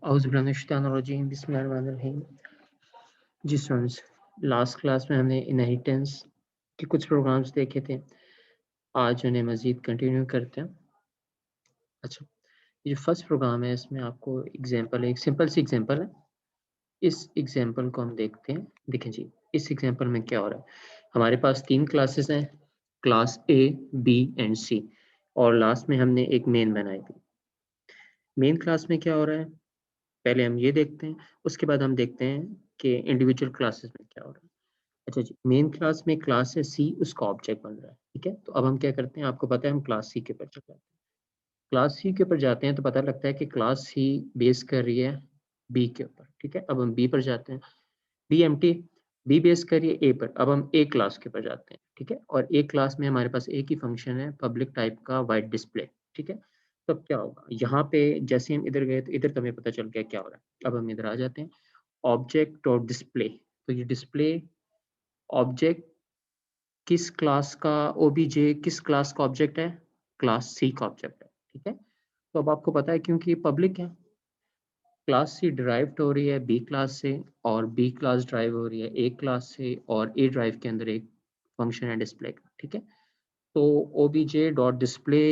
औज़ुबिल्लाहिमिनश्शैतानिर्रजीम बिस्मिल्लाहिर्रहमानिर्रहीम। जी students, last class में हमने इनहेरिटेंस के कुछ प्रोग्राम्स देखे थे। आज उन्हें मज़ीद कंटिन्यू करते हैं। अच्छा, ये फर्स्ट प्रोग्राम है, इसमें आपको एग्ज़ाम्पल एक सिंपल सी एग्ज़ाम्पल है। इस एग्ज़ाम्पल को हम देखते हैं। देखें जी, इस एग्ज़ाम्पल में क्या हो रहा है? हमारे पास 3 क्लासेस हैं, क्लास ए, बी एंड सी और लास्ट में हमने एक मेन बनाई थी। मेन क्लास में क्या हो रहा है? पहले हम ये देखते हैं, उसके बाद हम देखते हैं कि इंडिविजुअल क्लासेस में क्या हो रहा है। अच्छा जी, मेन क्लास में क्लास है सी, उसका ऑब्जेक्ट बन रहा है, ठीक है? तो अब हम क्या करते हैं, आपको पता है हम क्लास सी के ऊपर चले जाते हैं। क्लास सी के ऊपर जाते हैं तो पता लगता है कि क्लास सी बेस कर रही है बी के ऊपर, ठीक है? अब हम बी पर जाते हैं, बी एम्प्टी, बी बेस कर रही है ए पर, अब हम ए क्लास के ऊपर जाते हैं, ठीक है? और ए क्लास में हमारे पास एक ही फंक्शन है पब्लिक टाइप का वाइड डिस्प्ले, ठीक है? तो अब क्या होगा, यहाँ पे जैसे हम इधर गए तो इधर तो हमें पता चल गया क्या हो रहा है। अब हम इधर आ जाते हैं, ऑब्जेक्ट और डिस्प्ले। तो ये डिस्प्ले ऑब्जेक्ट किस क्लास का, ओबीजे किस क्लास का ऑब्जेक्ट है? क्लास सी का ऑब्जेक्ट है, ठीक है? तो अब आपको पता है क्योंकि ये पब्लिक है, क्लास सी डिराइव्ड हो रही है बी क्लास से और बी क्लास ड्राइव हो रही है ए क्लास से और ए ड्राइव के अंदर एक फंक्शन है डिस्प्ले का, ठीक है? तो ओबीजे डॉट डिस्प्ले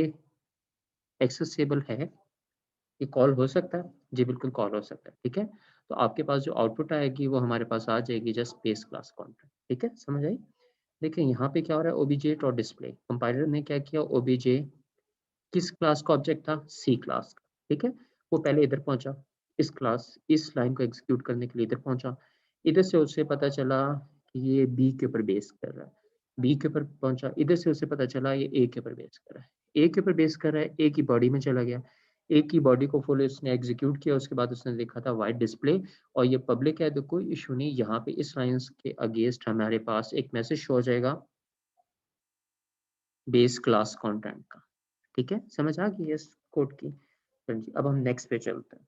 एक्सेसिबल है, ये कॉल हो सकता है? जी, बिल्कुल कॉल हो सकता है, ठीक है? तो आपके पास जो आउटपुट आएगी वो हमारे पास आ जाएगी जस्ट बेस क्लास काउंटर, ठीक है? समझ आई? देखिए यहाँ पे क्या हो रहा है, ओबीजे डॉट डिस्प्ले कंपाइलर ने क्या किया, ओबीजे किस क्लास का ऑब्जेक्ट था? सी क्लास का, ठीक है? वो पहले इधर पहुँचा, इस लाइन को एग्ज़ीक्यूट करने के लिए इधर पहुँचा। इधर से उसे पता चला कि ये बी के ऊपर बेस कर रहा है। बी के ऊपर पहुँचा, इधर से उसे पता चला ये ए के ऊपर बेस कर रहा है। ए के ऊपर बेस कर रहा है, ए की बॉडी में चला गया। ए की बॉडी को फुल उसने एग्ज़ीक्यूट किया, उसके बाद उसने लिखा था व्हाइट डिस्प्ले और ये पब्लिक है तो कोई इश्यू नहीं। यहाँ पे इस लाइन्स के अगेंस्ट हमारे पास एक मैसेज शो हो जाएगा बेस क्लास कंटेंट का। ठीक है? समझ आ गई है इस कोड की? हाँ जी, अब हम नेक्स्ट पे चलते हैं।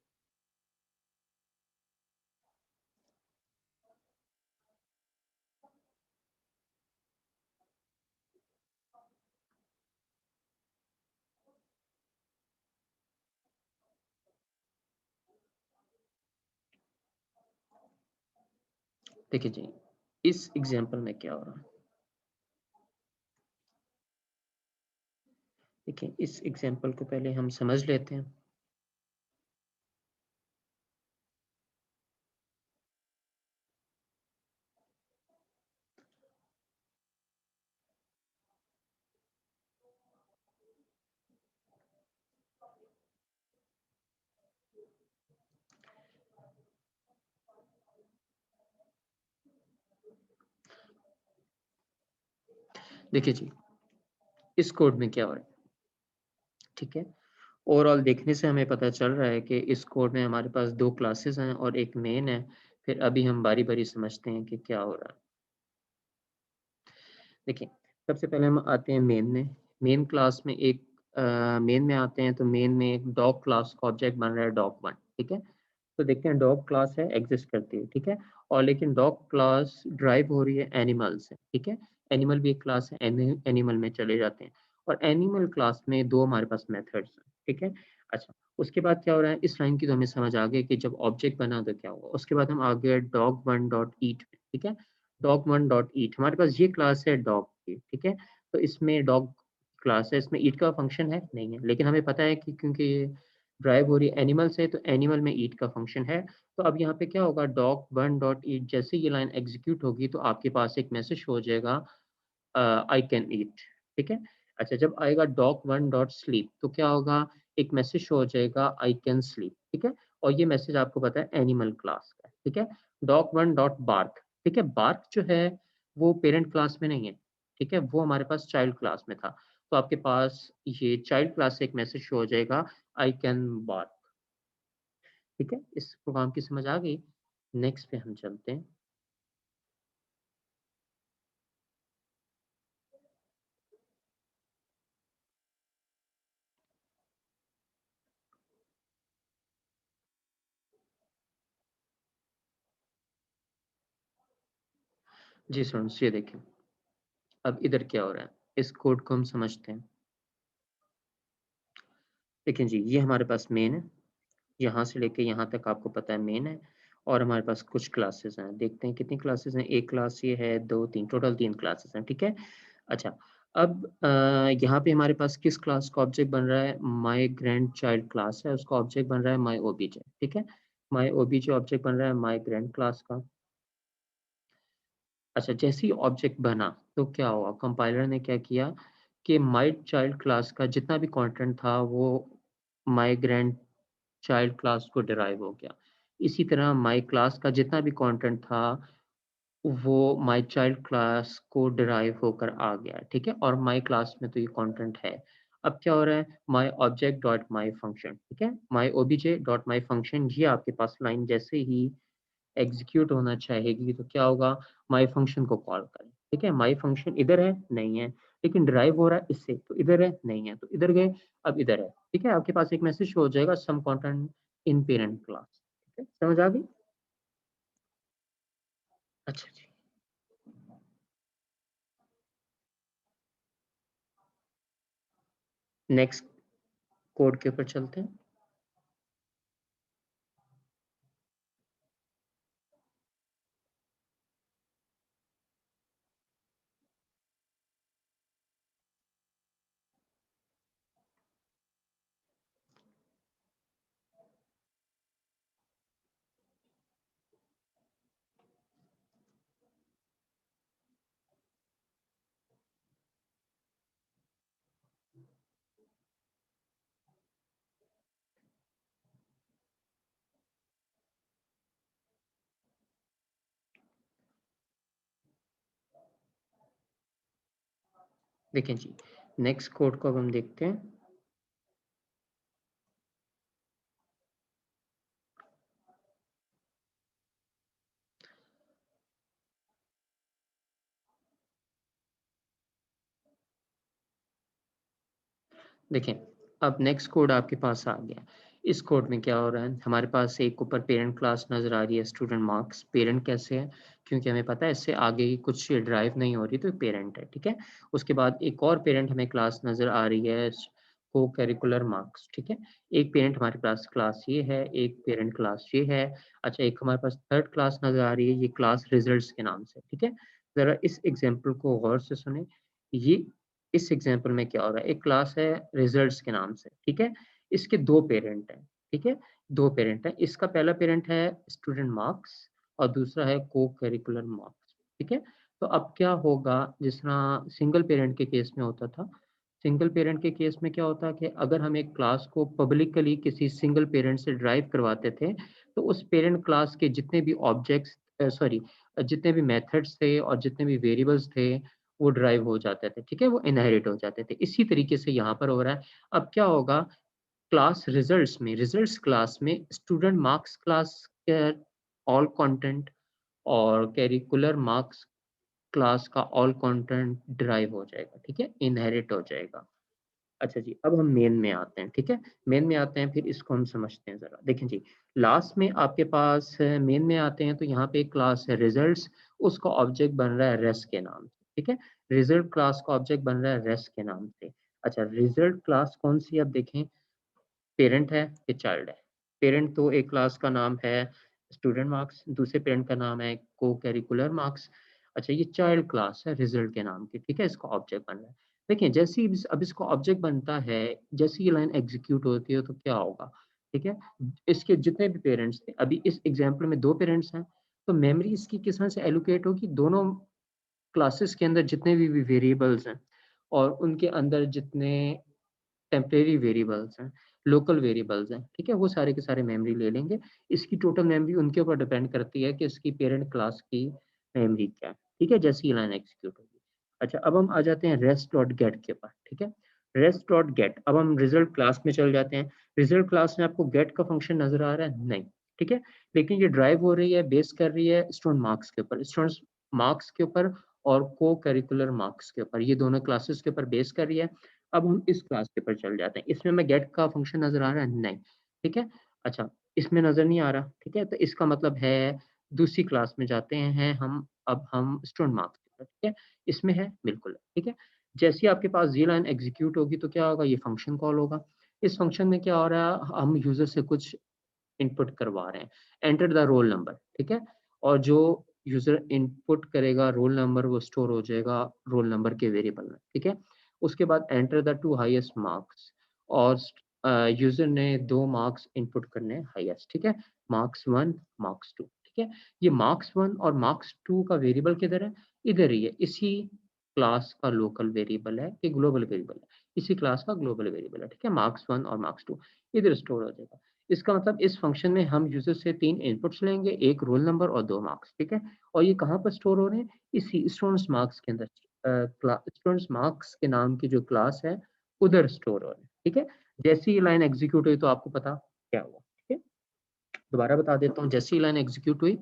देखिए जी, इस एग्ज़ाम्पल में क्या हो रहा है? देखिए, इस एग्ज़ाम्पल को पहले हम समझ लेते हैं। देखिए जी, इस कोड में क्या हो रहा है? ठीक है? ओवरऑल देखने से हमें पता चल रहा है कि इस कोड में हमारे पास 2 क्लासेस हैं और एक मेन है। फिर अभी हम बारी-बारी समझते हैं कि क्या हो रहा है। देखिए, सबसे पहले हम आते हैं मेन में। मेन क्लास में मेन में आते हैं तो मेन में एक डॉग क्लास का ऑब्जेक्ट बन रहा है डॉग1, ठीक है? तो देखते हैं डॉग क्लास है, एग्ज़िस्ट करती है, ठीक है? और लेकिन डॉग क्लास ड्राइव हो रही है एनिमल से, ठीक है? एनिमल भी एक क्लास है, एनिमल में चले जाते हैं और एनिमल क्लास में 2 हमारे पास मेथड्स हैं, ठीक है? अच्छा, उसके बाद क्या हो रहा है, इस लाइन की तो हमें समझ आ गई कि जब ऑब्जेक्ट बना तो क्या होगा। उसके बाद हम आ गए डॉग1 डॉट ईट में, ठीक है? डॉग1 डॉट ईट हमारे पास ये क्लास है डॉग की, ठीक है? तो इसमें डॉग क्लास है, इसमें ईट का फंक्शन है? नहीं है, लेकिन हमें पता है कि क्योंकि ये ड्राइव हो रही है एनिमल से तो एनिमल में ईट का फंक्शन है। तो अब यहाँ पे क्या होगा, डॉग1 डॉट ईट जैसे ये लाइन एग्ज़ीक्यूट होगी तो आपके पास एक मैसेज हो जाएगा आई कैन ईट, ठीक है? अच्छा, जब आएगा डॉग1 डॉट स्लीप तो क्या होगा, एक मैसेज शो हो जाएगा आई कैन स्लीप, ठीक है? और ये मैसेज आपको पता है एनिमल क्लास का है, ठीक है? डॉग1 डॉट बार्क, ठीक है? बार्क जो है वो पेरेंट क्लास में नहीं है, ठीक है? वो हमारे पास चाइल्ड क्लास में था। तो आपके पास ये चाइल्ड क्लास से एक मैसेज शो हो जाएगा आई कैन बार्क, ठीक है? इस प्रोग्राम की समझ आ गई? नेक्स्ट पे हम चलते हैं। जी स्टूडेंट्स, ये देखें, अब इधर क्या हो रहा है? इस कोड को हम समझते हैं। देखें जी, ये हमारे पास मेन है, यहाँ से लेके यहाँ तक आपको पता है मेन है, और हमारे पास कुछ क्लासेस हैं। देखते हैं कितनी क्लासेस हैं। एक क्लास ये है, 2, 3, टोटल 3 क्लासेस हैं, ठीक है? अच्छा, अब यहाँ पे हमारे पास किस क्लास का ऑब्जेक्ट बन रहा है? माय ग्रैंड चाइल्ड क्लास है, उसका ऑब्जेक्ट बन रहा है माय ओबीजे, ठीक है? माय ओबीजे ऑब्जेक्ट बन रहा है माय ग्रैंड क्लास का। अच्छा, जैसे ही ऑब्जेक्ट बना तो क्या हुआ? कंपाइलर ने क्या किया कि माय चाइल्ड क्लास का जितना भी कंटेंट था वो माय ग्रैंड चाइल्ड क्लास को डिराइव हो गया। इसी तरह माय क्लास का जितना भी कंटेंट था वो माय चाइल्ड क्लास को डिराइव होकर आ गया, ठीक है? और माय क्लास में तो ये कंटेंट है। अब क्या हो रहा है? My object dot my function, ठीक है? My OBJ dot my function, ये आपके पास लाइन जैसे ही एग्ज़ीक्यूट होना चाहेगी तो क्या होगा? माय फंक्शन को कॉल करें, ठीक है? माय फंक्शन इधर है? नहीं है। लेकिन डिराइव हो रहा है इससे, तो इधर है? नहीं है। तो इधर गए, अब इधर है, ठीक है? आपके पास एक मैसेज शो हो जाएगा some content in parent class, ठीक है? समझ आ गई? अच्छा जी। नेक्स्ट कोड के ऊपर चलते हैं। देखें जी, नेक्स्ट कोड को अब हम देखते हैं। देखें, अब नेक्स्ट कोड आपके पास आ गया। इस कोड में क्या हो रहा है? हमारे पास एक ऊपर पेरेंट क्लास नज़र आ रही है, स्टूडेंट मार्क्स। पेरेंट कैसे है? क्योंकि हमें पता है इससे आगे ही कुछ ड्राइव नहीं हो रही, तो पेरेंट है, ठीक है? उसके बाद एक और पेरेंट हमें क्लास नज़र आ रही है, को करिकुलर मार्क्स, ठीक है? एक पेरेंट हमारे पास क्लास ये है, एक पेरेंट क्लास ये है। अच्छा, एक हमारे पास थर्ड क्लास नज़र आ रही है, ये क्लास रिजल्ट्स के नाम से, ठीक है? ज़रा इस एग्ज़ाम्पल को गौर से सुनें। ये इस एग्जांपल में क्या हो रहा है? एक क्लास है रिजल्ट्स के नाम से, ठीक है? इसके 2 पेरेंट हैं, ठीक है? 2 पेरेंट हैं। इसका पहला पेरेंट है स्टूडेंट मार्क्स और दूसरा है को-करिकुलर मार्क्स, ठीक है? तो अब क्या होगा, जिस तरह सिंगल पेरेंट के केस में होता था, सिंगल पेरेंट के केस में क्या होता है कि अगर हम एक क्लास को पब्लिकली किसी सिंगल पेरेंट से ड्राइव करवाते थे, तो उस पेरेंट क्लास के जितने भी ऑब्जेक्ट्स जितने भी मेथड्स थे और जितने भी वेरिएबल्स थे, वो ड्राइव हो जाते थे, ठीक है? वो इनहेरिट हो जाते थे। इसी तरीके से यहाँ पर हो रहा है। अब क्या होगा, क्लास रिजल्ट्स में, रिजल्ट्स क्लास में स्टूडेंट मार्क्स क्लास के ऑल कंटेंट और करिकुलर मार्क्स क्लास का ऑल कंटेंट ड्राइव हो जाएगा, ठीक है? इनहेरिट हो जाएगा। अच्छा जी, अब हम मेन में आते हैं, ठीक है? मेन में आते हैं, फिर इसको हम समझते हैं ज़रा। देखें जी, लास्ट में आपके पास मेन में आते हैं तो यहाँ पे एक क्लास है रिजल्ट्स, उसका ऑब्जेक्ट बन रहा है रेस के नाम से, ठीक है? रिजल्ट क्लास का ऑब्जेक्ट बन रहा है रेस के नाम से। अच्छा, रिजल्ट क्लास कौन-सी है अब देखें, पेरेंट है या चाइल्ड है? पेरेंट तो एक क्लास का नाम है स्टूडेंट मार्क्स, दूसरे पेरेंट का नाम है को-करिकुलर मार्क्स। अच्छा, ये चाइल्ड क्लास है रिजल्ट के नाम की, ठीक है? इसका ऑब्जेक्ट बन रहा है। देखिए, जैसे ही अब इसका ऑब्जेक्ट बनता है, जैसे ही ये लाइन एग्ज़ीक्यूट होती है तो क्या होगा, ठीक है? इसके जितने भी पेरेंट्स थे, अभी इस एग्ज़ाम्पल में 2 पेरेंट्स हैं, तो मेमोरी इसकी किस तरह से एलोकेट होगी, दोनों क्लासेस के अंदर जितने भी वेरिएबल्स हैं और उनके अंदर जितने टेम्परेरी वेरिएबल्स हैं, लोकल वेरिएबल्स हैं, ठीक है? वो सारे के सारे मेमोरी ले लेंगे। इसकी टोटल मेमोरी उनके ऊपर डिपेंड करती है कि इसकी पेरेंट क्लास की मेमोरी क्या है, ठीक है? जैसे ये लाइन एग्ज़ीक्यूट होगी। अच्छा, अब हम आ जाते हैं रेस्ट डॉट गेट के ऊपर, ठीक है? रेस्ट डॉट गेट, अब हम रिज़ल्ट क्लास में चले जाते हैं। रिज़ल्ट क्लास में आपको गेट का फंक्शन नज़र आ रहा है? नहीं, ठीक है? लेकिन ये ड्राइव हो रही है, बेस कर रही है स्टूडेंट मार्क्स के ऊपर। स्टूडेंट्स मार्क्स के ऊपर और को-करिकुलर मार्क्स के ऊपर, ये दोनों क्लासेस के ऊपर बेस कर रही है। अब हम इस क्लास के ऊपर चल जाते हैं। इसमें हमें गेट का फंक्शन नज़र आ रहा है? नहीं, ठीक है? अच्छा, इसमें नज़र नहीं आ रहा, ठीक है? तो इसका मतलब है दूसरी क्लास में जाते हैं हम, अब हम स्टूडेंट मार्क्स के ऊपर, ठीक है? इसमें है? बिल्कुल है, ठीक है? जैसे ही आपके पास ये लाइन एग्ज़ीक्यूट होगी तो क्या होगा, ये फंक्शन कॉल होगा। इस फंक्शन में क्या हो रहा है, हम यूज़र से कुछ इनपुट करवा रहे हैं, एंटर द रोल नंबर, ठीक है। और जो यूजर इनपुट करेगा रोल नंबर वो स्टोर हो जाएगा रोल नंबर के वेरिएबल में, ठीक है। उसके बाद enter the two highest marks, और यूजर ने 2 मार्क्स इनपुट करने हैं हाईएस्ट, ठीक है, मार्क्स 1 मार्क्स 2, ठीक है। ये मार्क्स 1 और मार्क्स 2 का वेरिएबल किधर है, इधर ही है, इसी क्लास का लोकल वेरिएबल है कि ग्लोबल वेरिएबल है, इसी क्लास का ग्लोबल वेरिएबल है, ठीक है। मार्क्स 1 और मार्क्स 2 इधर स्टोर हो जाएगा। इसका मतलब इस फंक्शन में हम यूजर से 3 इनपुट्स लेंगे, 1 रोल नंबर और 2 मार्क्स, ठीक है। और ये कहाँ पर स्टोर हो रहे हैं, इसी स्टूडेंट्स मार्क्स के अंदर, स्टूडेंट्स मार्क्स के नाम की जो क्लास है उधर स्टोर हो रहे हैं, ठीक है। जैसे ही लाइन एग्जीक्यूट हुई तो आपको पता क्या हुआ, ठीक है। दोबारा बता देता हूँ, जैसे ही लाइन एग्जीक्यूट हुई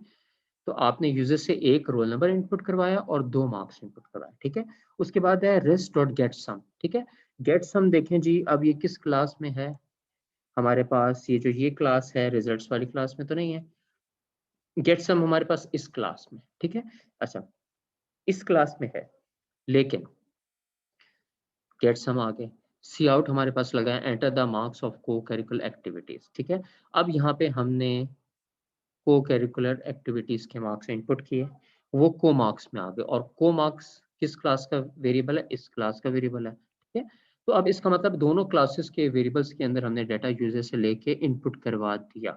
तो आपने यूजर से 1 रोल नंबर इनपुट करवाया और 2 मार्क्स इनपुट करवाए, ठीक है। उसके बाद है रेस्ट डॉट गेट सम, ठीक है। गेट सम देखें जी, अब ये किस क्लास में है हमारे पास, ये जो ये क्लास है रिजल्ट्स वाली क्लास में तो नहीं है, गेट सम हमारे पास इस क्लास में, ठीक है। अच्छा, इस क्लास में है, लेकिन गेट सम आगे सी आउट हमारे पास लगा है, एंटर द मार्क्स ऑफ को करिकुलर एक्टिविटीज, ठीक है। अब यहाँ पे हमने को करिकुलर एक्टिविटीज के मार्क्स इनपुट किए, वो को मार्क्स में आ गए, और को मार्क्स किस क्लास का वेरिएबल है, इस क्लास का वेरिएबल है, ठीक है। तो अब इसका मतलब दोनों क्लासेस के वेरिएबल्स के अंदर हमने डाटा यूजर से लेके इनपुट करवा दिया,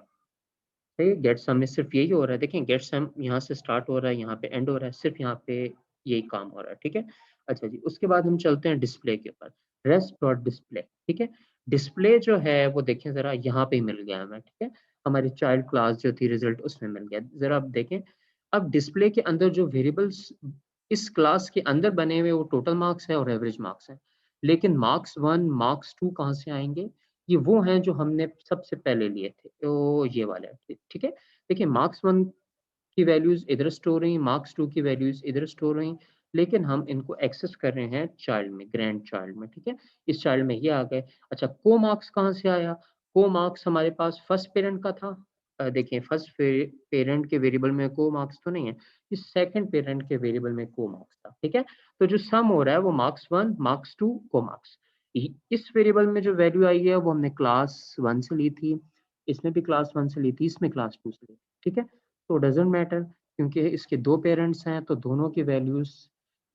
ठीक है। गेट सम में सिर्फ यही हो रहा है, देखें गेट सम यहाँ से स्टार्ट हो रहा है, यहाँ पे एंड हो रहा है, सिर्फ यहाँ पे यही काम हो रहा है, ठीक है। अच्छा जी, उसके बाद हम चलते हैं डिस्प्ले के ऊपर, रेस्ट डॉट डिस्प्ले, ठीक है। डिस्प्ले जो है वो देखें जरा, यहाँ पे ही मिल गया हमें, ठीक है। हमारी चाइल्ड क्लास जो थी रिजल्ट उसमें मिल गया, जरा आप देखें। अब डिस्प्ले के अंदर जो वेरिएबल्स इस क्लास के अंदर बने हुए वो टोटल मार्क्स है और एवरेज मार्क्स है, लेकिन मार्क्स 1 मार्क्स 2 कहाँ से आएंगे, ये वो हैं जो हमने सबसे पहले लिए थे, तो ये वाले, ठीक है। देखिए मार्क्स 1 की वैल्यूज इधर स्टोर हुई, मार्क्स 2 की वैल्यूज इधर स्टोर हुई, लेकिन हम इनको एक्सेस कर रहे हैं चाइल्ड में, ग्रैंड चाइल्ड में, ठीक है। इस चाइल्ड में ये आ गए। अच्छा, को मार्क्स कहाँ से आया, को मार्क्स हमारे पास फर्स्ट पेरेंट का था, देखिए फर्स्ट पेरेंट के वेरिएबल में को मार्क्स तो नहीं है, इस सेकंड पेरेंट के वेरिएबल में को मार्क्स था, ठीक है। तो जो सम हो रहा है वो मार्क्स 1 मार्क्स 2 को मार्क्स, इस वेरिएबल में जो वैल्यू आई है वो हमने क्लास 1 से ली थी, इसमें भी क्लास 1 से ली थी, इसमें क्लास 2 से ली थी, ठीक है। तो डजेंट मैटर, क्योंकि इसके 2 पेरेंट्स हैं तो दोनों की वैल्यूज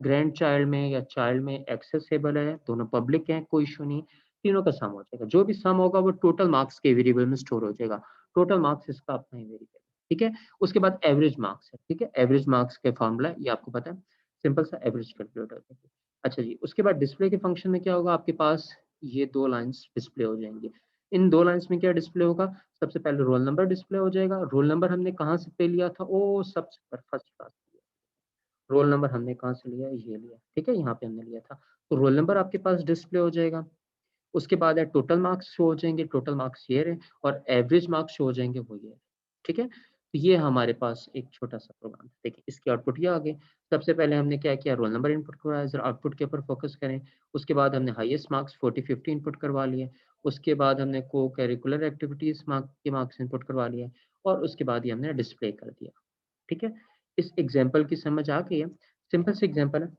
ग्रैंड चाइल्ड में या चाइल्ड में एक्सेसिबल है, दोनों पब्लिक हैं, कोई इशू नहीं, तीनों का सम हो जाएगा, जो भी सम होगा वो टोटल मार्क्स के वेरिएबल में स्टोर हो जाएगा, टोटल मार्क्स इसका अपना ही वेरिएबल, ठीक है। उसके बाद एवरेज मार्क्स है, ठीक है, एवरेज मार्क्स के फॉर्मूला ये आपको पता है, सिंपल सा एवरेज कैलकुलेट होता है। अच्छा जी, उसके बाद डिस्प्ले के फंक्शन में क्या होगा, आपके पास ये 2 लाइंस डिस्प्ले हो जाएंगी। इन 2 लाइंस में क्या डिस्प्ले होगा, सबसे पहले रोल नंबर डिस्प्ले हो जाएगा, रोल नंबर हमने कहाँ से पे लिया था, ओ सबसे पर फर्स्ट क्लास, रोल नंबर हमने कहाँ से लिया, ये लिया, ठीक है, यहाँ पे हमने लिया था, तो रोल नंबर आपके पास डिस्प्ले हो जाएगा। उसके बाद है टोटल मार्क्स शो हो जाएंगे, टोटल मार्क्स ये रहे, और एवरेज मार्क्स शो हो जाएंगे, वो ये, ठीक है। तो ये हमारे पास एक छोटा सा प्रोग्राम, देखिए इसकी आउटपुट ये आ गई। सबसे पहले हमने क्या किया, रोल नंबर इनपुट करवाया, जरा आउटपुट के ऊपर फोकस करें। उसके बाद हमने हाईएस्ट मार्क्स 40-50 इनपुट करवा लिए। उसके बाद हमने को करिकुलर एक्टिविटीज के मार्क्स इनपुट करवा लिए, और उसके बाद ये हमने डिस्प्ले कर दिया, ठीक है। इस एग्जाम्पल की समझ आ गई है, सिंपल सी एग्जाम्पल है।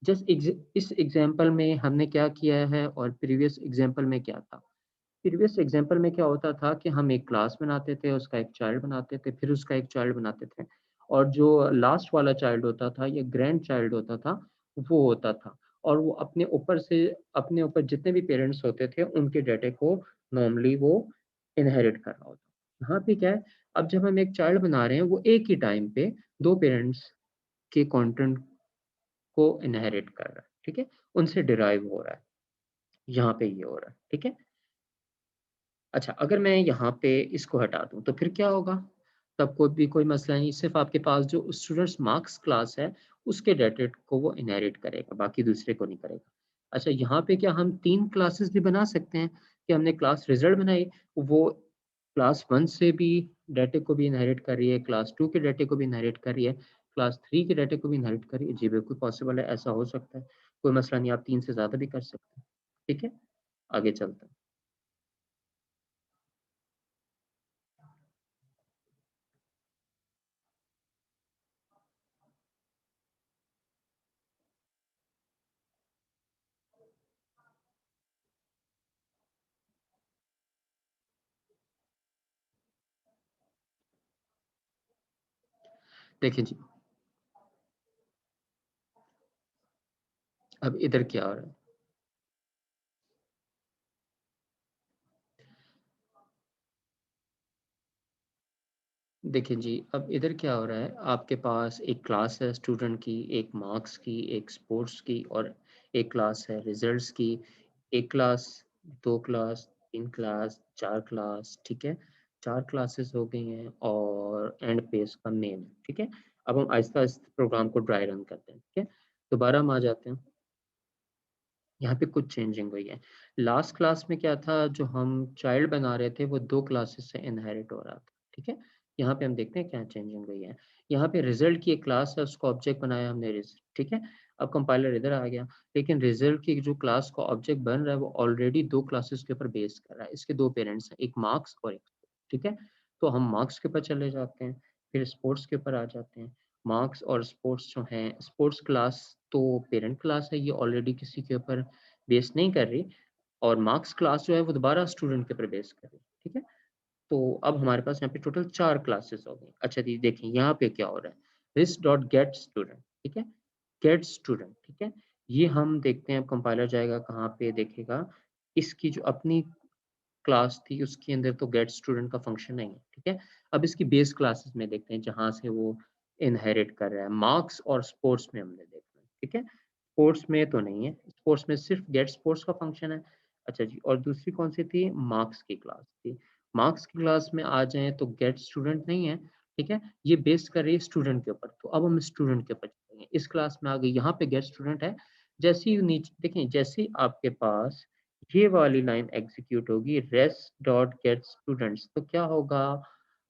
जस्ट इस एग्जाम्पल में हमने क्या किया है और प्रीवियस एग्जाम्पल में क्या था। प्रीवियस एग्जाम्पल में क्या होता था कि हम एक क्लास बनाते थे, उसका एक चाइल्ड बनाते थे, फिर उसका एक चाइल्ड बनाते थे, और जो लास्ट वाला चाइल्ड होता था या ग्रैंड चाइल्ड होता था वो होता था, और वो अपने ऊपर जितने भी पेरेंट्स होते थे उनके डाटे को नॉर्मली वो इनहेरिट कर रहा होता। यहाँ पे क्या है, अब जब हम एक चाइल्ड बना रहे हैं वो एक ही टाइम पे 2 पेरेंट्स के कंटेंट को इनहेरिट कर रहा है, ठीक है, उनसे डिराइव हो रहा है, यहाँ पे ये हो रहा है, ठीक है। अच्छा, अगर मैं यहाँ पे इसको हटा दूँ तो फिर क्या होगा, तब कोई मसला नहीं, सिर्फ आपके पास जो स्टूडेंट्स मार्क्स क्लास है उसके डाटा को वो इनहेरिट करेगा, बाकी दूसरे को नहीं करेगा। अच्छा, यहाँ पे क्या हम 3 क्लासेस भी बना सकते हैं, कि हमने क्लास रिजल्ट बनाई, वो क्लास 1 से भी डाटे को भी इनहेरिट कर रही है, क्लास 2 के डाटे को भी इनहेरिट कर रही है, क्लास 3 के डाटे को भी इनहेरिट कर रही है, जी बिल्कुल पॉसिबल है, ऐसा हो सकता है, कोई मसला नहीं, आप 3 से ज़्यादा भी कर सकते हैं, ठीक है। आगे चलते हैं। देखें जी, अब इधर क्या हो रहा है? देखिए जी, अब इधर क्या हो रहा है, आपके पास एक क्लास है स्टूडेंट की, एक मार्क्स की, एक स्पोर्ट्स की और एक क्लास है रिजल्ट्स की। 1 क्लास, 2 क्लास, 3 क्लास, 4 क्लास, ठीक है? 4 क्लासेस हो गई हैं और एंड पे इसका मेन है, ठीक है? अब हम आहिस्ता-आहिस्ता प्रोग्राम को ड्राई रन करते हैं, ठीक है? दोबारा हम आ जाते हैं। यहाँ पे कुछ चेंजिंग हुई है। लास्ट क्लास में क्या था, जो हम चाइल्ड बना रहे थे वो 2 क्लासेस से इनहेरिट हो रहा था, ठीक है? यहाँ पे हम देखते हैं क्या चेंजिंग हुई है। यहाँ पे रिज़ल्ट की एक क्लास है, उसको ऑब्जेक्ट बनाया हमने ठीक है? अब कंपाइलर इधर आ गया, लेकिन रिज़ल्ट की जो क्लास का ऑब्जेक्ट बन रहा है वो ऑलरेडी 2 क्लासेस के ऊपर बेस कर रहा है। इसके 2 पेरेंट्स हैं, एक मार्क्स और एक, ठीक है? तो हम मार्क्स के ऊपर चले जाते हैं, फिर स्पोर्ट्स के ऊपर आ जाते हैं। मार्क्स और स्पोर्ट्स जो हैं, स्पोर्ट्स क्लास तो पेरेंट क्लास है, ये ऑलरेडी किसी के ऊपर बेस नहीं कर रही और मार्क्स क्लास जो है वो दोबारा स्टूडेंट के ऊपर बेस कर रही है, ठीक है? तो अब हमारे पास यहाँ पे टोटल 4 क्लासेस हो गई। अच्छा जी, देखिए यहाँ पे क्या हो रहा है, दिस डॉट गेट स्टूडेंट, ठीक है? गेट स्टूडेंट, ठीक है? ये हम देखते हैं, अब कंपाइलर जाएगा कहाँ पे देखेगा, इसकी जो अपनी क्लास थी उसके अंदर तो गेट स्टूडेंट का फंक्शन नहीं है, ठीक है? अब इसकी बेस क्लासेस में देखते हैं जहाँ से वो इनहेरिट कर रहा है। मार्क्स और स्पोर्ट्स में हमने देखना है, ठीक है? स्पोर्ट्स में तो नहीं है, स्पोर्ट्स में सिर्फ गेट स्पोर्ट्स का फंक्शन है। अच्छा जी, और दूसरी कौन-सी थी? मार्क्स की क्लास थी। मार्क्स की क्लास में आ जाएँ तो गेट स्टूडेंट नहीं है, ठीक है? ये बेस कर रही है स्टूडेंट के ऊपर, तो अब हम स्टूडेंट के ऊपर चलेंगे। इस क्लास में आ गई, यहाँ पे गेट स्टूडेंट है। जैसे ही नीचे देखें, जैसे ही आपके पास ये वाली लाइन एग्ज़ीक्यूट होगी, रेस्ट डॉट गेट स्टूडेंट्स, तो क्या होगा,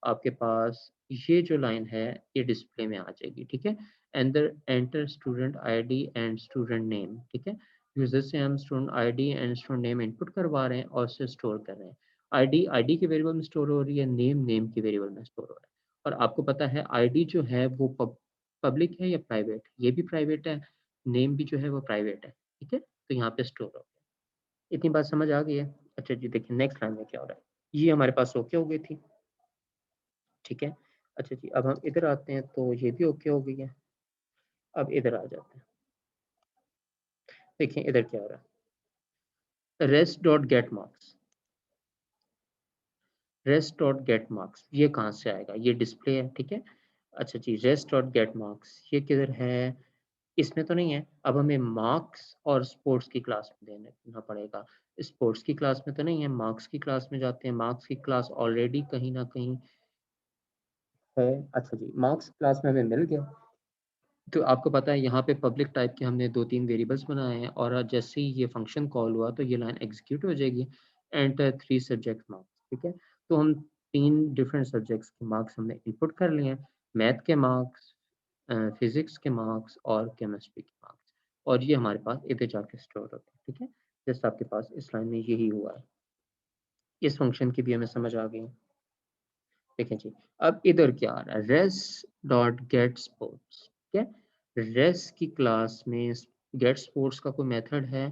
आपके पास ये जो लाइन है ये डिस्प्ले में आ जाएगी, ठीक है? Enter enter student ID and student name, ठीक है? यूज़र से हम student ID and student name input करवा रहे हैं और उसे स्टोर कर रहे हैं। आईडी आईडी के वेरिएबल में स्टोर हो रही है, नेम नेम के वेरिएबल में स्टोर हो रहा है। और आपको पता है आईडी जो है वो पब्लिक है या प्राइवेट? ये भी प्राइवेट है, नेम भी जो है वो प्राइवेट है, ठीक है? तो यहाँ पे स्टोर हो गया। इतनी बात समझ आ गई है? अच्छा जी, देखिए नेक्स्ट लाइन में क्या हो रहा है। ये हमारे पास ओके हो गई थी, ठीक है? अच्छा जी, अब हम इधर आते हैं तो ये भी ओके हो गई है। अब इधर आ जाते हैं। देखिए इधर क्या हो रहा है। Rest dot get marks, rest dot get marks ये कहाँ से आएगा? ये डिस्प्ले है, ठीक है? अच्छा जी, रेस्ट डॉट गेट मार्क्स ये किधर है? इसमें तो नहीं है। अब हमें मार्क्स और स्पोर्ट्स की क्लास में देना पड़ेगा। स्पोर्ट्स की क्लास में तो नहीं है, मार्क्स की क्लास में जाते हैं। मार्क्स की क्लास ऑलरेडी कहीं न कहीं है। अच्छा जी, मार्क्स क्लास में हमें मिल गया। तो आपको पता है यहाँ पे पब्लिक टाइप के हमने 2-3 वेरिएबल्स बनाए हैं और जैसे ही ये फंक्शन कॉल हुआ तो ये लाइन एग्ज़ीक्यूट हो जाएगी, एंटर 3 सब्जेक्ट मार्क्स, ठीक है? तो हम 3 डिफरेंट सब्जेक्ट्स के मार्क्स हमने इनपुट कर लिए हैं, मैथ के मार्क्स, फिज़िक्स के मार्क्स और केमिस्ट्री के मार्क्स, और ये हमारे पास इधर जाके स्टोर होते हैं, ठीक है? जैसे आपके पास इस लाइन में यही हुआ है। इस फंक्शन की भी हमें समझ आ गई। देखें जी, अब इधर क्या आ रहा है, रेस डॉट गेट स्पोर्ट्स, ठीक है? रेस की क्लास में गेट स्पोर्ट्स का कोई मेथड है?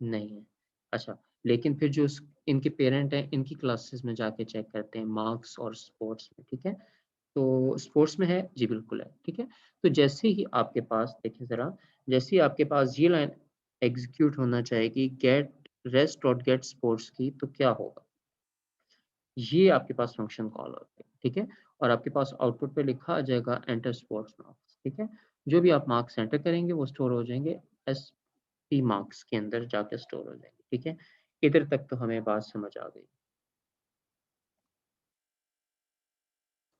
नहीं है। अच्छा, लेकिन फिर जो इनके पेरेंट हैं, इनकी क्लासेस में जाके चेक करते हैं मार्क्स और स्पोर्ट्स में, ठीक है? तो स्पोर्ट्स में है? जी बिल्कुल है, ठीक है? तो जैसे ही आपके पास देखिए ज़रा, जैसे ही आपके पास ये लाइन एग्ज़ीक्यूट होना चाहेगी get race dot get sports की, तो क्या होगा? ये आपके पास फंक्शन कॉल होते हैं, ठीक है? और आपके पास आउटपुट पे लिखा आ जाएगा एंटर स्पोर्ट्स मार्क्स, ठीक है? जो भी आप मार्क्स एंटर करेंगे वो स्टोर हो जाएँगे एसपी मार्क्स के अंदर जाके स्टोर हो जाएँगे, ठीक है? इधर तक तो हमें बात समझ आ गई।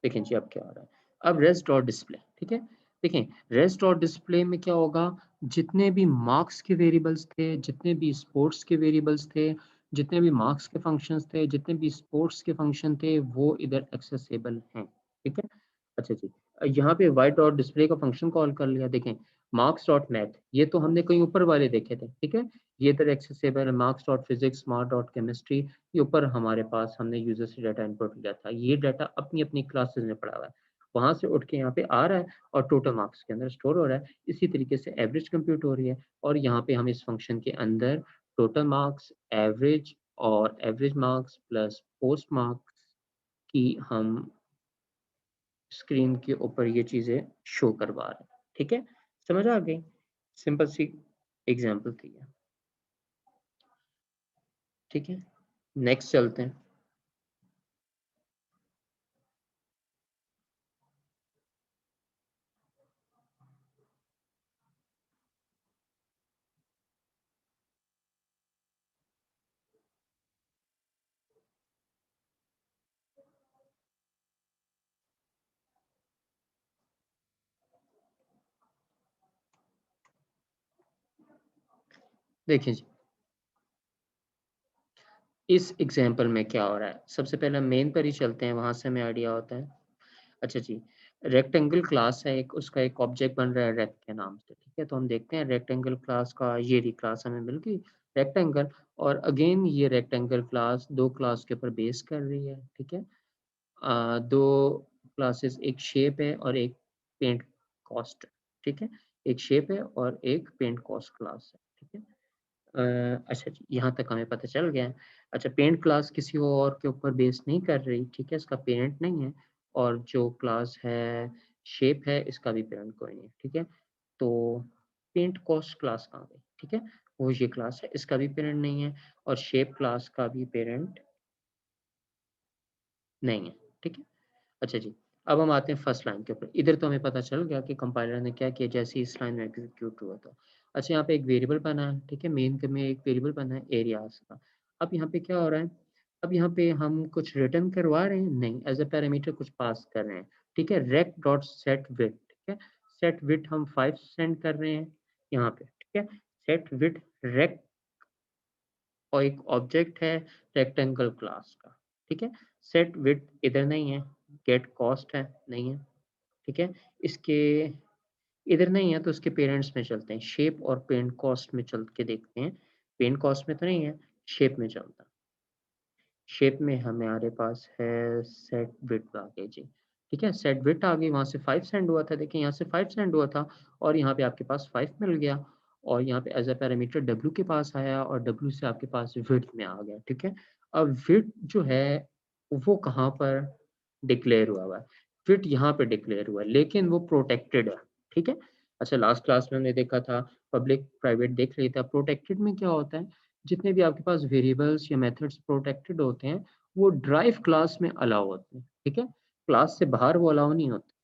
देखें जी अब क्या हो रहा है। अब रेस्ट डॉट डिस्प्ले, ठीक है? देखें, रेस्ट डॉट डिस्प्ले में क्या होगा, जितने भी मार्क्स के वेरिएबल्स थे, जितने भी स्पोर्ट्स के वेरिएबल्स थे, जितने भी मार्क्स के फंक्शंस थे, जितने भी स्पोर्ट्स के फंक्शन थे, वो इधर एक्सेसिबल हैं, ठीक है? अच्छा जी, यहाँ पे व्हाइट डॉट डिस्प्ले का फंक्शन कॉल कर लिया, देखें, मार्क्स डॉट मैथ ये तो हमने कहीं ऊपर वाले देखे थे, ठीक है? ये इधर एक्सेसिबल है, marks dot physics, marks dot chemistry, ये ऊपर हमारे पास हमने यूज़र से डाटा इनपुट लिया था। ये डाटा अपनी-अपनी क्लासेस में पड़ा हुआ है। वहाँ से उठ के यहाँ पे आ रहा है और टोटल मार्क्स के अंदर स्टोर हो रहा है। इसी तरीके से एवरेज कंप्यूट हो रही है और यहाँ पे हम इस फंक्शन के अंदर टोटल मार्क्स, एवरेज और average marks plus post marks की हम स्क्रीन के ऊपर ये चीजें शो करवा रहे हैं। ठीक है, समझ आ गई? सिंपल सी एग्जांपल थी ये। ठीक है, नेक्स्ट चलते हैं। देखिए जी, इस एग्जाम्पल में क्या हो रहा है, सबसे पहले मेन पर ही चलते हैं, वहां से हमें आइडिया होता है। अच्छा जी, रेक्टेंगल क्लास है एक, उसका एक ऑब्जेक्ट बन रहा है रेक्ट के नाम से। ठीक है, तो हम देखते हैं रेक्टेंगल क्लास का, ये रही क्लास हमें मिल गई रेक्टेंगल। और अगेन ये रेक्टेंगल क्लास दो क्लास के ऊपर बेस कर रही है। ठीक है, दो क्लासेस, एक शेप है और एक पेंट कॉस्ट। ठीक है, एक शेप है और एक पेंट कॉस्ट क्लास है। ठीक है, अच्छा जी, यहाँ तक हमें पता चल गया है। अच्छा, पेरेंट क्लास किसी और के ऊपर बेस नहीं कर रही। ठीक है, इसका पेरेंट नहीं है। और जो क्लास है शेप है, इसका भी पेरेंट कोई नहीं है। ठीक है, तो पेंट कॉस्ट क्लास कहाँ गई? ठीक है, वो ये क्लास है, इसका भी पेरेंट नहीं है और शेप क्लास का भी पेरेंट नहीं है। ठीक है, अच्छा जी, अब हम आते हैं फर्स्ट लाइन के ऊपर। इधर तो हमें पता चल गया कि कंपाइलर ने क्या किया जैसे ही इस लाइन में एग्जीक्यूट हुआ था। अच्छा, यहाँ पे एक वेरिएबल बना है। ठीक है, मेन में एक वेरिएबल बना है एरियाज का। अब यहाँ पे क्या हो रहा है, अब यहाँ पे हम कुछ रिटर्न करवा रहे हैं? नहीं, एज अ पैरामीटर कुछ पास कर रहे हैं। ठीक है, रेक डॉट सेट विथ। ठीक है, सेट विथ हम 5 सेंड कर रहे हैं यहाँ पे। ठीक है, सेट विथ रेक और एक ऑब्जेक्ट है रेक्टेंगल क्लास का। ठीक है, सेट विथ इधर नहीं है, गेट कॉस्ट है, नहीं है। ठीक है, इसके इधर नहीं है तो इसके पेरेंट्स में चलते हैं, शेप और पेंट कॉस्ट में चल के देखते हैं। पेंट कॉस्ट में तो नहीं है, शेप में चलता है। शेप में हमारे पास है सेट विड्थ आ गई जी। ठीक है, सेट विड्थ आ गई, वहाँ से 5 सेंड हुआ था। देखिए यहाँ से 5 सेंड हुआ था और यहाँ पे आपके पास 5 मिल गया। और यहाँ पे एज अ पैरामीटर डब्ल्यू के पास आया और डब्ल्यू से आपके पास विड्थ में आ गया। ठीक है, अब विड्थ जो है वो कहाँ पर डिक्लेयर हुआ हुआ है? विड्थ यहाँ पे डिक्लेयर हुआ है, लेकिन वो प्रोटेक्टेड है। ठीक है, अच्छा, लास्ट क्लास में हमने देखा था पब्लिक प्राइवेट देख लिया था। प्रोटेक्टेड में क्या होता है, जितने भी आपके पास वेरिएबल्स या मेथड्स प्रोटेक्टेड होते हैं वो ड्राइव क्लास में अलाउ होते हैं। ठीक है, क्लास से बाहर वो अलाउ नहीं होते।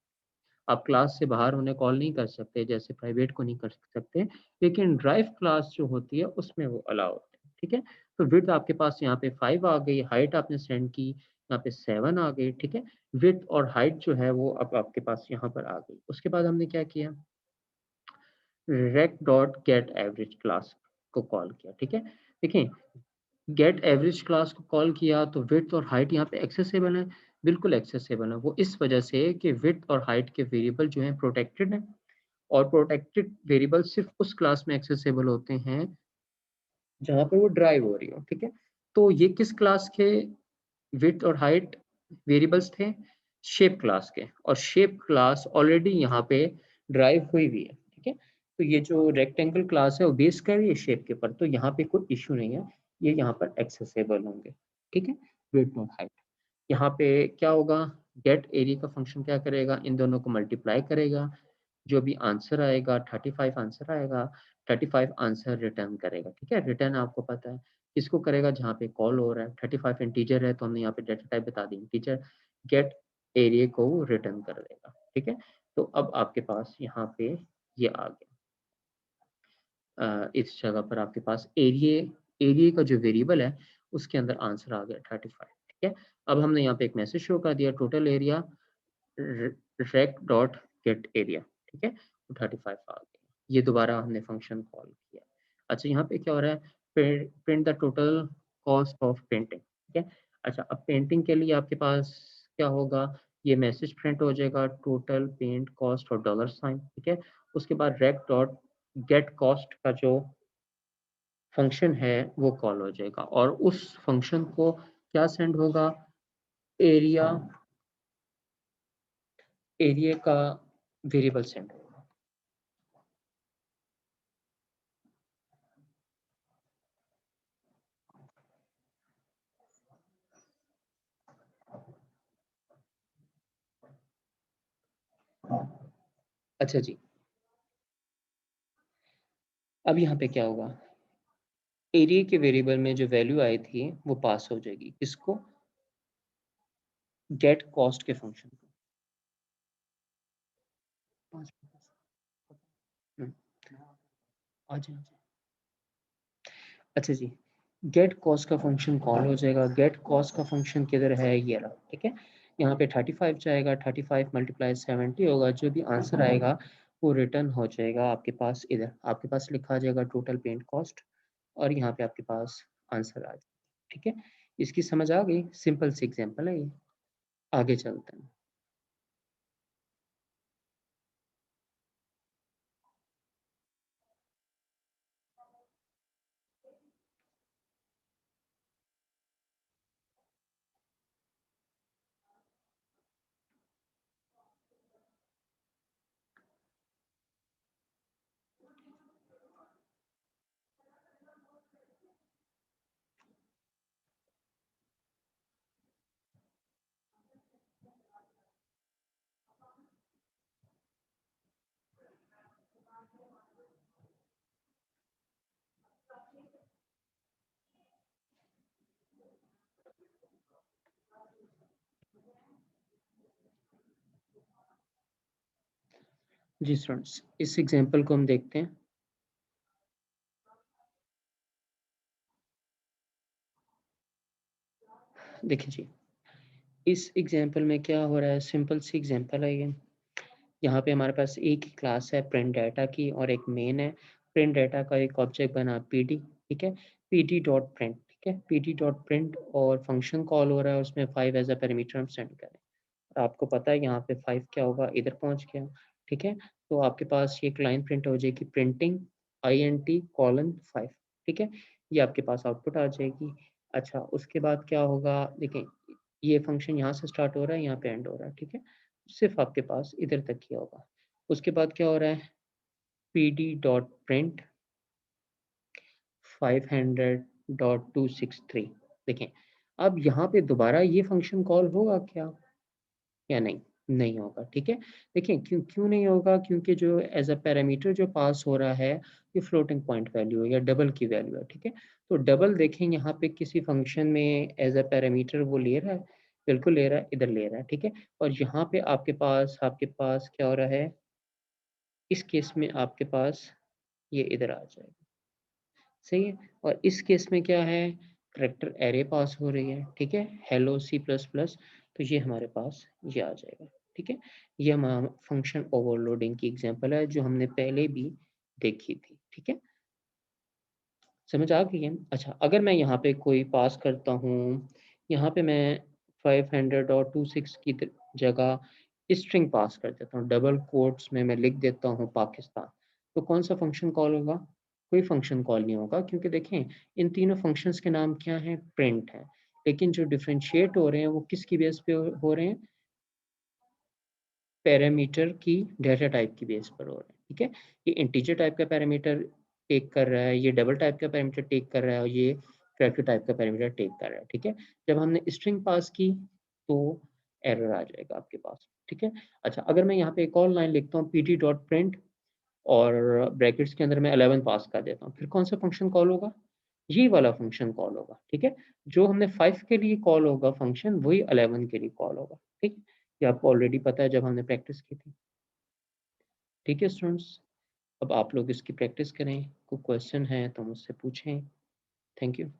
आप क्लास से बाहर उन्हें कॉल नहीं कर सकते, जैसे प्राइवेट को नहीं कर सकते, लेकिन ड्राइव क्लास जो होती है उसमें वो अलाउ होते हैं। ठीक है, तो विड्थ आपके पास यहाँ पे 5 आ गई, हाइट आपने सेंड की यहाँ पे 7 आ गई। ठीक है, विड्थ और हाइट जो है वो अब आपके पास यहाँ पर आ गई। उसके बाद हमने क्या किया, rec dot get average class को कॉल किया। ठीक है, देखिए गेट एवरेज क्लास को कॉल किया तो विड्थ और हाइट यहाँ पे एक्सेसिबल है। बिल्कुल एक्सेसिबल है, वो इस वजह से कि विड्थ और हाइट के वेरिएबल जो हैं प्रोटेक्टेड हैं। और प्रोटेक्टेड वेरिएबल सिर्फ उस क्लास में एक्सेसिबल होते हैं जहाँ पर वो ड्राइव हो रही हो। ठीक है, तो ये किस क्लास के विड्थ और हाइट वेरिएबल्स थे? शेप क्लास के। और शेप क्लास ऑलरेडी यहाँ पे ड्राइव हुई हुई है। ठीक है, तो ये जो रेक्टेंगल क्लास है वो बेस कर रही है शेप के ऊपर, तो यहाँ पे कोई इश्यू नहीं है, ये यहाँ पर एक्सेसिबल होंगे। ठीक है, विड्थ और हाइट। यहाँ पे क्या होगा, गेट एरिया का फंक्शन क्या करेगा, इन दोनों को मल्टीप्लाई करेगा। जो भी आंसर आएगा 35 आंसर आएगा, 35 आंसर रिटर्न करेगा। ठीक है, रिटर्न आपको पता है किसको करेगा, जहाँ पे कॉल हो रहा है। 35 इंटीजर है तो हमने यहाँ पे डेटा टाइप बता दी इंटीजर, गेट एरिया को रिटर्न कर देगा। ठीक है, तो अब आपके पास यहाँ पे ये आ गया। इस जगह पर आपके पास एरिया एरिया का जो वेरिएबल है उसके अंदर आंसर आ गया 35। ठीक है, अब हमने यहाँ पे एक मैसेज शो कर दिया, total area rec dot get area. ठीक है, तो 35 आ गया। ये दोबारा हमने फंक्शन कॉल किया। अच्छा, यहाँ पे क्या हो रहा है, print the total cost of painting. ठीक है, अच्छा, अब पेंटिंग के लिए आपके पास क्या होगा, ये मैसेज प्रिंट हो जाएगा टोटल पेंट कॉस्ट और डॉलर साइन। ठीक है, उसके बाद रेक डॉट गेट कॉस्ट का जो फंक्शन है वो कॉल हो जाएगा और उस फंक्शन को क्या सेंड होगा, एरिया एरिया का वेरिएबल सेंड होगा। अच्छा जी, अब यहाँ पे क्या होगा, एरिया के वेरिएबल में जो वैल्यू आई थी वो पास हो जाएगी किसको, गेट कॉस्ट के फंक्शन को। हम्म, आ जाए। अच्छा जी, गेट कॉस्ट का फंक्शन कॉल हो जाएगा, गेट कॉस्ट का फंक्शन किधर है, ये रहा, ठीक है। यहाँ पे 35 जाएगा, 35 मल्टीप्लाई 70 होगा, जो भी आंसर आएगा वो रिटर्न हो जाएगा आपके पास, इधर आपके पास लिखा आ जाएगा टोटल पेंट कॉस्ट, और यहाँ पे आपके पास आंसर आ जाएगा, ठीक है। इसकी समझ आ गई, सिंपल सी एग्जांपल है ये। आगे चलते हैं। जी स्टूडेंट्स, इस एग्जांपल को हम देखते हैं। देखिए जी, इस एग्जांपल में क्या हो रहा है, सिंपल सी एग्जांपल है ये। यहाँ पे हमारे पास एक ही क्लास है प्रिंट डाटा की और एक मेन है। प्रिंट डाटा का एक ऑब्जेक्ट बना पीडी, ठीक है, पीडी डॉट प्रिंट, ठीक है, पीडी डॉट प्रिंट, और फंक्शन कॉल हो रहा है उसमें 5 एज अ पैरामीटर हम सेंड करें। और आपको पता है यहाँ पे 5 क्या होगा, इधर पहुँच गया, ठीक है। तो आपके पास ये एक लाइन प्रिंट हो जाएगी, प्रिंटिंग INT कॉलन 5, ठीक है, ये आपके पास आउटपुट आ जाएगी। अच्छा, उसके बाद क्या होगा, देखें ये फंक्शन यहाँ से स्टार्ट हो रहा है, यहाँ पे एंड हो रहा है, ठीक है, सिर्फ आपके पास इधर तक ही होगा। उसके बाद क्या हो रहा है, pd डॉट प्रिंट 500.263। देखें, अब यहाँ पे दोबारा ये फंक्शन कॉल होगा क्या या नहीं, नहीं होगा, ठीक है। देखिए क्यों क्यों नहीं होगा, क्योंकि जो एज अ पैरामीटर जो पास हो रहा है ये फ्लोटिंग पॉइंट वैल्यू है या डबल की वैल्यू है, ठीक है। तो डबल देखें यहाँ पे किसी फंक्शन में एज अ पैरामीटर वो ले रहा है, बिल्कुल ले रहा है, इधर ले रहा है, ठीक है। और यहाँ पे आपके पास क्या हो रहा है, इस केस में आपके पास ये इधर आ जाएगा, सही है। और इस केस में क्या है, करैक्टर एरे पास हो रही है, ठीक है, हेलो C++, तो ये हमारे पास ये आ जाएगा, ठीक है। ये हमारा फंक्शन ओवरलोडिंग की एग्जांपल है जो हमने पहले भी देखी थी, ठीक है, समझ आ गई है। अच्छा, अगर मैं यहाँ पे कोई पास करता हूँ, यहाँ पे मैं 500.26 की जगह स्ट्रिंग पास कर देता हूँ, डबल कोट्स में मैं लिख देता हूँ पाकिस्तान, तो कौन सा फंक्शन कॉल होगा, कोई फंक्शन कॉल नहीं होगा, क्योंकि देखें इन तीनों फंक्शंस के नाम क्या हैं, प्रिंट है। लेकिन जो डिफरेंशिएट हो रहे हैं वो किसकी बेस पे हो रहे हैं, पैरामीटर की डेटा टाइप की बेस पर हो रहा है, ठीक है। ये इंटीजर टाइप का पैरामीटर टेक कर रहा है, ये डबल टाइप का पैरामीटर टेक कर रहा है, और ये कैरेक्टर टाइप का पैरामीटर टेक कर रहा है, ठीक है। जब हमने स्ट्रिंग पास की तो एरर आ जाएगा आपके पास, ठीक है। अच्छा, अगर मैं यहाँ पे एक और लाइन लिखता हूँ pd डॉट प्रिंट और ब्रैकेट्स के अंदर मैं 11 पास कर देता हूँ, फिर कौन सा फंक्शन कॉल होगा, ये वाला फंक्शन कॉल होगा, ठीक है। जो हमने 5 के लिए कॉल होगा फंक्शन, वही 11 के लिए कॉल होगा, ठीक। ये आपको ऑलरेडी पता है जब हमने प्रैक्टिस की थी, ठीक है स्टूडेंट्स। अब आप लोग इसकी प्रैक्टिस करें, कोई क्वेश्चन है तो मुझसे पूछें। Thank you.